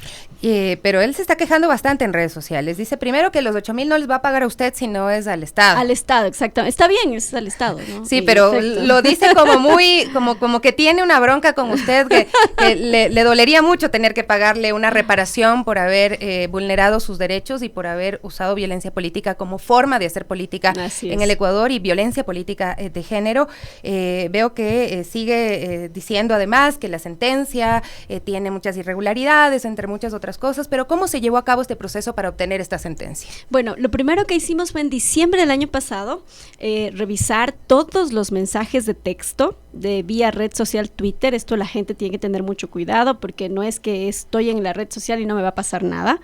Pero él se está quejando bastante en redes sociales. Dice primero que los 8,000 no les va a pagar a usted, sino es al Estado. Al Estado, exactamente. Está bien, es al Estado, ¿no? Sí, pero lo dice como muy, como que tiene una bronca con usted, que le dolería mucho tener que pagarle una reparación por haber vulnerado sus derechos y por haber usado violencia política como forma de hacer política en el Ecuador y violencia política de género. Veo que sigue diciendo además que la sentencia tiene muchas irregularidades, entre muchas otras cosas, pero ¿cómo se llevó a cabo este proceso para obtener esta sentencia? Bueno, lo primero que hicimos fue en diciembre del año pasado revisar todos los mensajes de texto de vía red social Twitter. Esto la gente tiene que tener mucho cuidado porque no es que estoy en la red social y no me va a pasar nada.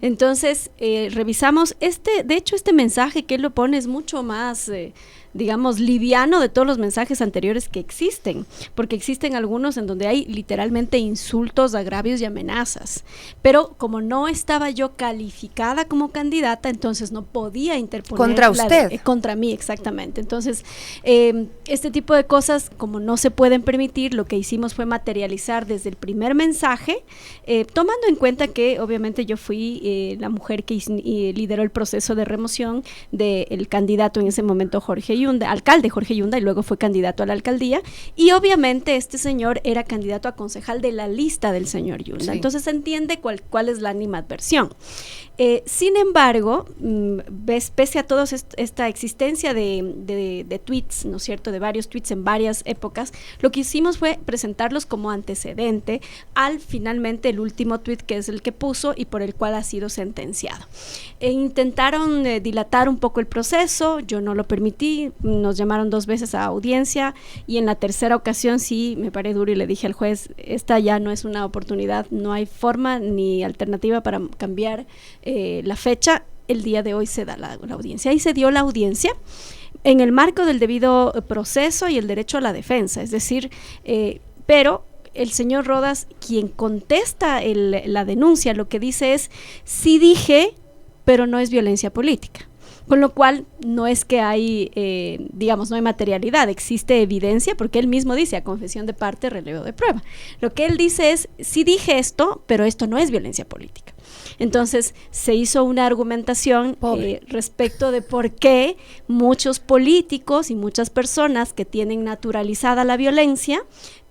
Entonces, revisamos de hecho este mensaje que él lo pone es mucho más digamos, liviano de todos los mensajes anteriores que existen, porque existen algunos en donde hay literalmente insultos, agravios y amenazas, pero como no estaba yo calificada como candidata, entonces no podía interponer contra usted, contra mí, exactamente. Entonces, este tipo de cosas, como no se pueden permitir, lo que hicimos fue materializar desde el primer mensaje, tomando en cuenta que obviamente yo fui la mujer que lideró el proceso de remoción del candidato en ese momento, alcalde Jorge Yunda, y luego fue candidato a la alcaldía, y obviamente este señor era candidato a concejal de la lista del señor Yunda. Sí. Entonces se entiende cuál es la animadversión. Sin embargo, pese a toda esta existencia de tweets, ¿no es cierto?, de varios tweets en varias épocas, lo que hicimos fue presentarlos como antecedente al finalmente el último tweet, que es el que puso y por el cual ha sido sentenciado. Intentaron dilatar un poco el proceso, yo no lo permití, nos llamaron 2 veces a audiencia y en la tercera ocasión sí me paré duro y le dije al juez, esta ya no es una oportunidad, no hay forma ni alternativa para cambiar la fecha. El día de hoy se da la audiencia. Ahí se dio la audiencia en el marco del debido proceso y el derecho a la defensa, es decir, pero el señor Rodas, quien contesta la denuncia, lo que dice es, sí dije, pero no es violencia política. Con lo cual, no es que hay, digamos, no hay materialidad, existe evidencia, porque él mismo dice, a confesión de parte, relevo de prueba. Lo que él dice es, sí dije esto, pero esto no es violencia política. Entonces, se hizo una argumentación respecto de por qué muchos políticos y muchas personas que tienen naturalizada la violencia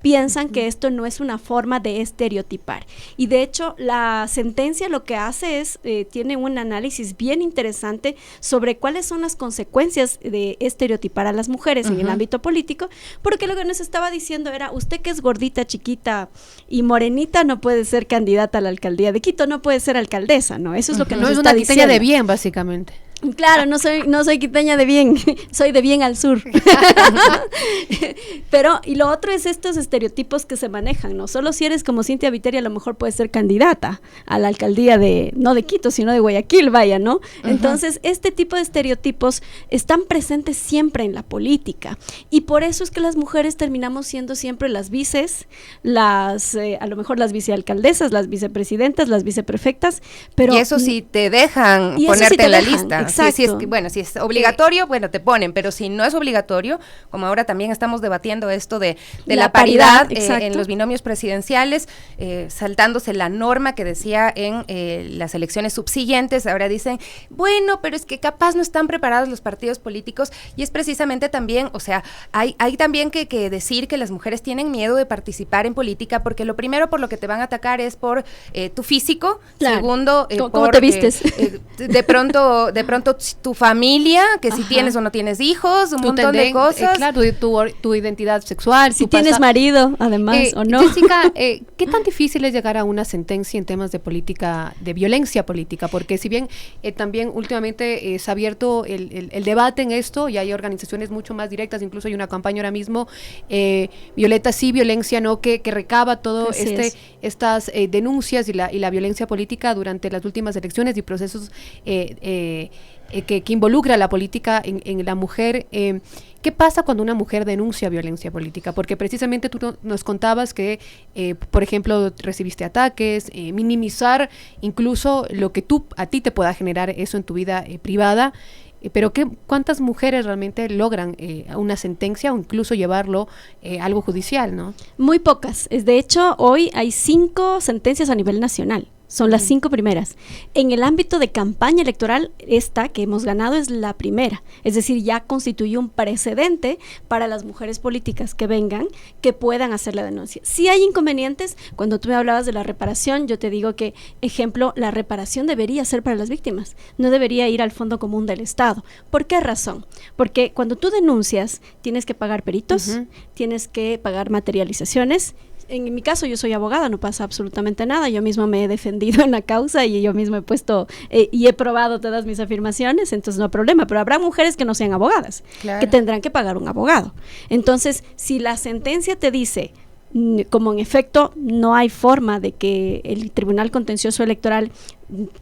piensan que esto no es una forma de estereotipar. Y de hecho, la sentencia lo que hace es, tiene un análisis bien interesante sobre cuáles son las consecuencias de estereotipar a las mujeres en el ámbito político, porque lo que nos estaba diciendo era, usted que es gordita, chiquita y morenita no puede ser candidata a la alcaldía de Quito, no puede ser alcaldesa, ¿no? Eso es lo que nos está diciendo. No es una quiteña de bien, básicamente. Claro, no soy quiteña de bien, soy de bien al sur. Pero, y lo otro es estos estereotipos que se manejan, ¿no? Solo si eres como Cintia Viteri a lo mejor puedes ser candidata a la alcaldía no de Quito, sino de Guayaquil, vaya, ¿no? Entonces, este tipo de estereotipos están presentes siempre en la política, y por eso es que las mujeres terminamos siendo siempre las vices, a lo mejor las vicealcaldesas, las vicepresidentas, las viceprefectas, pero... Y eso sí te dejan ponerte en la lista. Si es obligatorio, bueno, te ponen, pero si no es obligatorio, como ahora también estamos debatiendo esto de la paridad en los binomios presidenciales, saltándose la norma que decía en las elecciones subsiguientes, ahora dicen, bueno, pero es que capaz no están preparados los partidos políticos, y es precisamente también, o sea, hay también que decir que las mujeres tienen miedo de participar en política, porque lo primero por lo que te van a atacar es por tu físico, claro. Segundo, ¿Cómo te vistes? De pronto tu familia, que si tienes o no tienes hijos, un montón de cosas. Claro, tu identidad sexual. Si tienes marido, además, o no. Jessica, ¿qué tan difícil es llegar a una sentencia en temas de política, de violencia política? Porque si bien también últimamente se ha abierto el debate en esto, y hay organizaciones mucho más directas, incluso hay una campaña ahora mismo, Violeta sí, violencia no, que recaba todo estas denuncias y la violencia política durante las últimas elecciones y procesos que involucra la política en la mujer. ¿Qué pasa cuando una mujer denuncia violencia política? Porque precisamente tú nos contabas que, por ejemplo, recibiste ataques, minimizar incluso lo que a ti te pueda generar eso en tu vida privada. Pero ¿cuántas mujeres realmente logran una sentencia o incluso llevarlo a algo judicial, no? Muy pocas. De hecho, hoy hay 5 sentencias a nivel nacional. Son las 5 primeras. En el ámbito de campaña electoral, esta que hemos ganado es la primera. Es decir, ya constituye un precedente para las mujeres políticas que vengan, que puedan hacer la denuncia. Si hay inconvenientes, cuando tú me hablabas de la reparación, yo te digo que, ejemplo, la reparación debería ser para las víctimas, no debería ir al Fondo Común del Estado. ¿Por qué razón? Porque cuando tú denuncias, tienes que pagar peritos, tienes que pagar materializaciones, En mi caso yo soy abogada, no pasa absolutamente nada, yo misma me he defendido en la causa y yo misma he puesto y he probado todas mis afirmaciones, entonces no hay problema, pero habrá mujeres que no sean abogadas, que tendrán que pagar un abogado. Entonces, si la sentencia te dice, como en efecto no hay forma de que el Tribunal Contencioso Electoral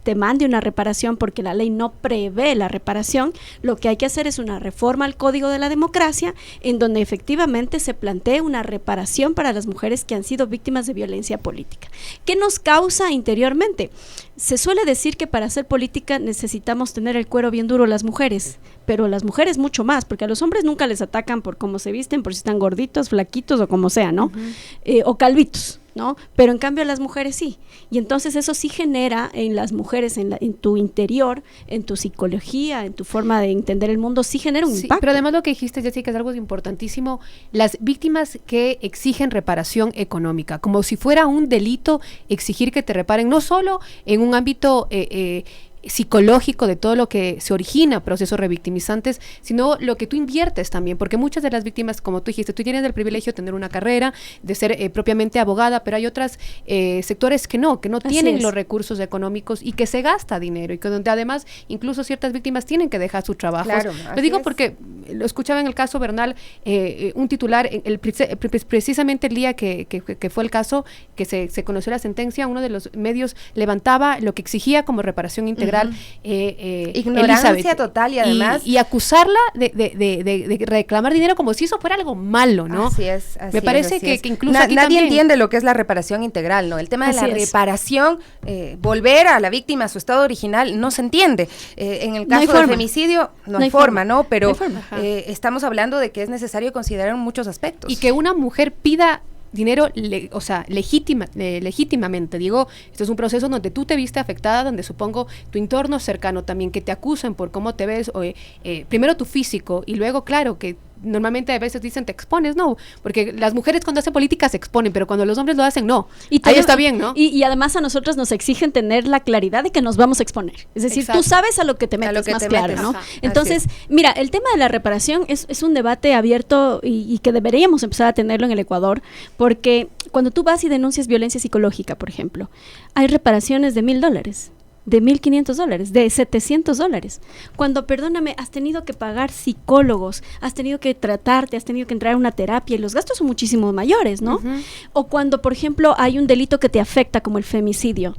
te mande una reparación porque la ley no prevé la reparación, lo que hay que hacer es una reforma al Código de la Democracia en donde efectivamente se plantee una reparación para las mujeres que han sido víctimas de violencia política. ¿Qué nos causa interiormente? Se suele decir que para hacer política necesitamos tener el cuero bien duro las mujeres, pero las mujeres mucho más, porque a los hombres nunca les atacan por cómo se visten, por si están gorditos, flaquitos o como sea, ¿no? O calvitos, ¿no? Pero en cambio a las mujeres sí, y entonces eso sí genera en las mujeres, en tu interior, en tu psicología, en tu forma de entender el mundo, sí genera un impacto. Pero además lo que dijiste, Jessica, es algo importantísimo, las víctimas que exigen reparación económica, como si fuera un delito exigir que te reparen, no solo en un ámbito psicológico de todo lo que se origina procesos revictimizantes, sino lo que tú inviertes también, porque muchas de las víctimas, como tú dijiste, tú tienes el privilegio de tener una carrera, de ser propiamente abogada, pero hay otros sectores que no tienen los recursos económicos y que se gasta dinero y que donde además incluso ciertas víctimas tienen que dejar sus trabajos. Claro, lo digo porque lo escuchaba en el caso Bernal, un titular, precisamente el día que fue el caso, que se conoció la sentencia, uno de los medios levantaba lo que exigía como reparación integral. Ignorancia Elizabeth, total y además y acusarla de reclamar dinero como si eso fuera algo malo, ¿no? Así es. Me parece que incluso aquí nadie también entiende lo que es la reparación integral, ¿no? El tema de la reparación, volver a la víctima a su estado original, no se entiende. En el caso del femicidio no hay forma, ¿no? Pero estamos hablando de que es necesario considerar muchos aspectos. Y que una mujer pida dinero, legítimamente, digo, esto es un proceso donde tú te viste afectada, donde supongo tu entorno cercano también, que te acusen por cómo te ves, primero tu físico, y luego, claro, que normalmente a veces dicen te expones, no, porque las mujeres cuando hacen política se exponen, pero cuando los hombres lo hacen, no. Ahí está bien, ¿no? Y además a nosotros nos exigen tener la claridad de que nos vamos a exponer. Es decir, tú sabes a lo que te metes, más claro, ¿no? Entonces, mira, el tema de la reparación es un debate abierto y que deberíamos empezar a tenerlo en el Ecuador, porque cuando tú vas y denuncias violencia psicológica, por ejemplo, hay reparaciones de $1,000. De $1,500, de $700. Cuando, perdóname, has tenido que pagar psicólogos, has tenido que tratarte, has tenido que entrar a una terapia y los gastos son muchísimo mayores, ¿no? O cuando, por ejemplo, hay un delito que te afecta como el femicidio.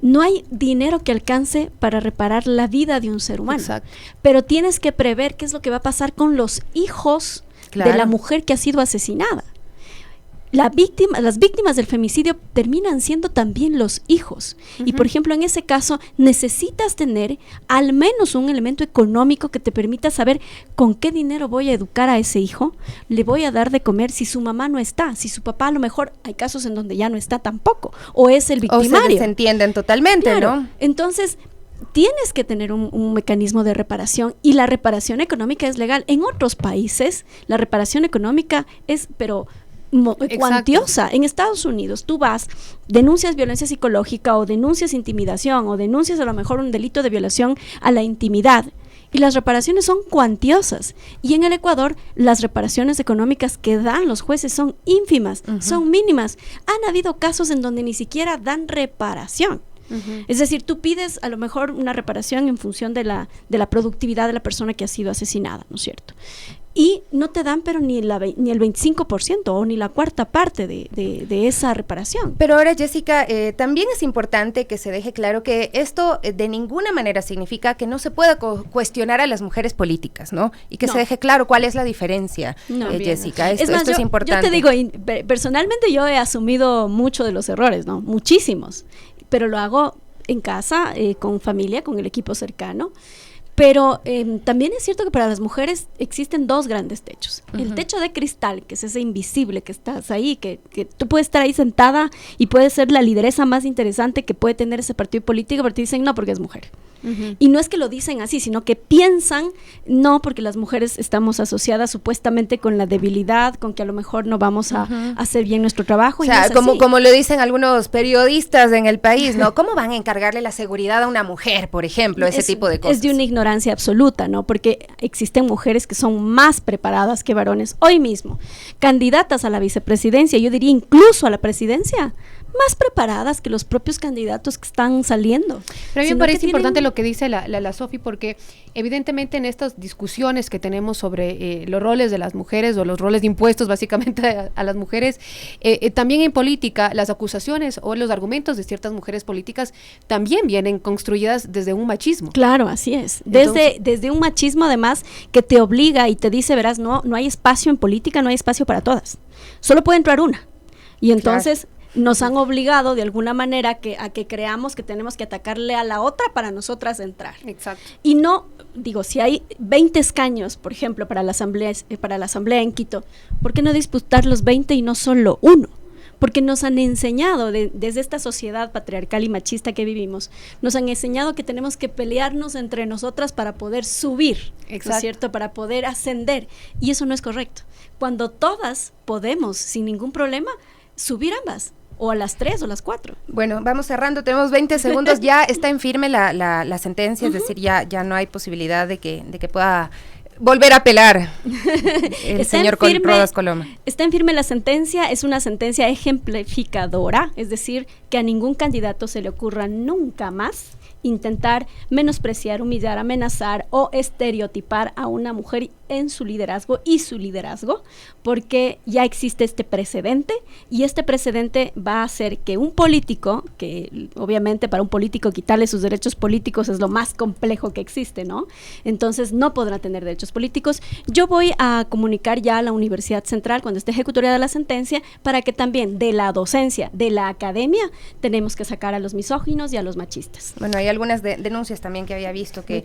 No hay dinero que alcance para reparar la vida de un ser humano. Exacto. Pero tienes que prever qué es lo que va a pasar con los hijos de la mujer que ha sido asesinada. Las víctimas del femicidio terminan siendo también los hijos. Y por ejemplo, en ese caso necesitas tener al menos un elemento económico que te permita saber con qué dinero voy a educar a ese hijo, le voy a dar de comer si su mamá no está, si su papá a lo mejor hay casos en donde ya no está tampoco, o es el victimario. O se desentienden totalmente, ¿no? Entonces, tienes que tener un mecanismo de reparación, y la reparación económica es legal. En otros países la reparación económica es, pero cuantiosa. En Estados Unidos tú vas, denuncias violencia psicológica o denuncias intimidación o denuncias a lo mejor un delito de violación a la intimidad y las reparaciones son cuantiosas, y en el Ecuador las reparaciones económicas que dan los jueces son ínfimas, son mínimas. Han habido casos en donde ni siquiera dan reparación. Es decir, tú pides a lo mejor una reparación en función de la productividad de la persona que ha sido asesinada, ¿no es cierto? Y no te dan pero ni el 25% o ni la cuarta parte de esa reparación. Pero ahora, Jessica, también es importante que se deje claro que esto de ninguna manera significa que no se pueda cuestionar a las mujeres políticas, ¿no? Y que se deje claro cuál es la diferencia, Jessica. Esto es importante. Yo te digo, personalmente yo he asumido mucho de los errores, ¿no? Muchísimos. Pero lo hago en casa, con familia, con el equipo cercano. Pero también es cierto que para las mujeres existen dos grandes techos. El techo de cristal, que es ese invisible que estás ahí, que tú puedes estar ahí sentada y puedes ser la lideresa más interesante que puede tener ese partido político, pero te dicen no porque es mujer. Y no es que lo dicen así, sino que piensan, no, porque las mujeres estamos asociadas supuestamente con la debilidad, con que a lo mejor no vamos a hacer bien nuestro trabajo. O sea, y no es como lo dicen algunos periodistas en el país, ¿no? ¿Cómo van a encargarle la seguridad a una mujer, por ejemplo? Ese tipo de cosas. Es de una ignorancia ignorancia absoluta, ¿no? Porque existen mujeres que son más preparadas que varones hoy mismo, candidatas a la vicepresidencia, yo diría incluso a la presidencia, más preparadas que los propios candidatos que están saliendo. Pero a mí me parece importante lo que dice la Sofi, porque evidentemente en estas discusiones que tenemos sobre los roles de las mujeres o los roles impuestos básicamente a las mujeres, también en política las acusaciones o los argumentos de ciertas mujeres políticas también vienen construidas desde un machismo. Claro, así es. Entonces, desde un machismo además que te obliga y te dice, verás, no hay espacio en política, no hay espacio para todas. Solo puede entrar una. Y entonces nos han obligado de alguna manera a que creamos que tenemos que atacarle a la otra para nosotras entrar. Exacto. Y no, digo, si hay 20 escaños, por ejemplo, para la asamblea en Quito, ¿por qué no disputar los 20 y no solo uno? Porque nos han enseñado, desde esta sociedad patriarcal y machista que vivimos, nos han enseñado que tenemos que pelearnos entre nosotras para poder subir, ¿no es cierto? Para poder ascender. Y eso no es correcto. Cuando todas podemos, sin ningún problema, subir ambas. O a las 3 o las 4. Bueno, vamos cerrando, tenemos 20 segundos, ya está en firme la sentencia, es decir, ya no hay posibilidad de que pueda volver a apelar el señor Rodas Coloma. Está en firme la sentencia, es una sentencia ejemplificadora, es decir, que a ningún candidato se le ocurra nunca más intentar menospreciar, humillar, amenazar o estereotipar a una mujer en su liderazgo y su liderazgo, porque ya existe este precedente y este precedente va a hacer que un político, que obviamente para un político quitarle sus derechos políticos es lo más complejo que existe, ¿no? Entonces no podrá tener derechos políticos. Yo voy a comunicar ya a la Universidad Central cuando esté ejecutoriada la sentencia para que también de la docencia, de la academia, tenemos que sacar a los misóginos y a los machistas. Bueno, hay algunas denuncias también que había visto que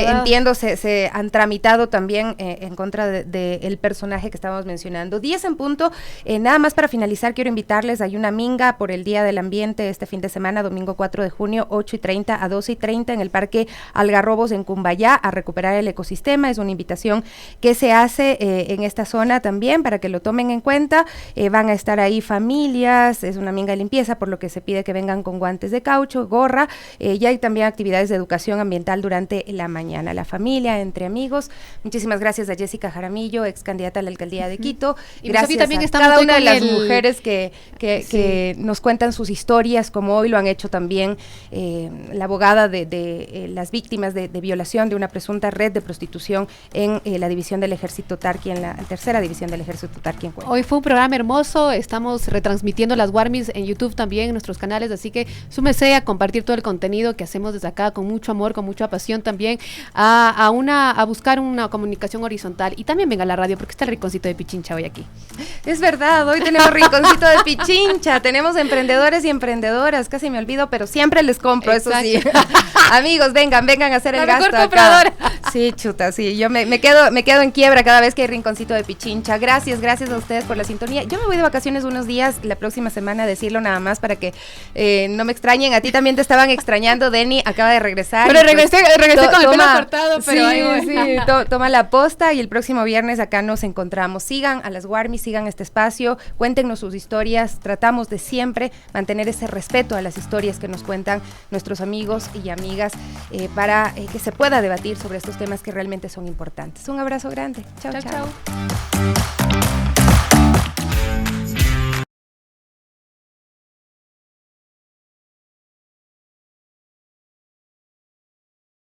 entiendo se han tramitado también en contra de el personaje que estábamos mencionando. 10 en punto, nada más para finalizar quiero invitarles, hay una minga por el Día del Ambiente este fin de semana, domingo 4 de junio, 8:30 a 12:30 en el Parque Algarrobos en Cumbayá, a recuperar el ecosistema. Es una invitación que se hace en esta zona también para que lo tomen en cuenta. Van a estar ahí familias, es una minga de limpieza, por lo que se pide que vengan con guantes de caucho, gorra, y hay también actividades de educación ambiental durante la mañana. La familia, entre amigos. Muchísimas gracias a Jessica Jaramillo, ex candidata a la alcaldía de Quito. Y gracias también a cada una de las mujeres que nos cuentan sus historias, como hoy lo han hecho también la abogada de las víctimas de violación de una presunta red de prostitución en la división del Ejército Tarqui, en la tercera división del Ejército Tarqui en Cuenca. Hoy fue un programa hermoso, estamos retransmitiendo las Warmis en YouTube también, en nuestros canales, así que súmese a compartir todo el contenido que hacemos desde acá con mucho amor, con mucha pasión también, a buscar una comunicación horizontal. Y también venga a la radio, porque está el Rinconcito de Pichincha hoy aquí. Es verdad, hoy tenemos Rinconcito de Pichincha, tenemos emprendedores y emprendedoras, casi me olvido, pero siempre les compro. Exacto. Eso sí. Amigos, vengan a hacer el gasto acá. Sí, chuta, sí, yo me quedo en quiebra cada vez que hay Rinconcito de Pichincha. Gracias a ustedes por la sintonía. Yo me voy de vacaciones unos días la próxima semana, decirlo nada más para que no me extrañen. A ti también te estaban extrañando, Denny acaba de regresar. Pero regresé con el pelo cortado, pero toma la posta y el próximo viernes acá nos encontramos. Sigan a las Warmis, sigan este espacio, cuéntenos sus historias, tratamos de siempre mantener ese respeto a las historias que nos cuentan nuestros amigos y amigas para que se pueda debatir sobre estos temas que realmente son importantes. Un abrazo grande. Chao.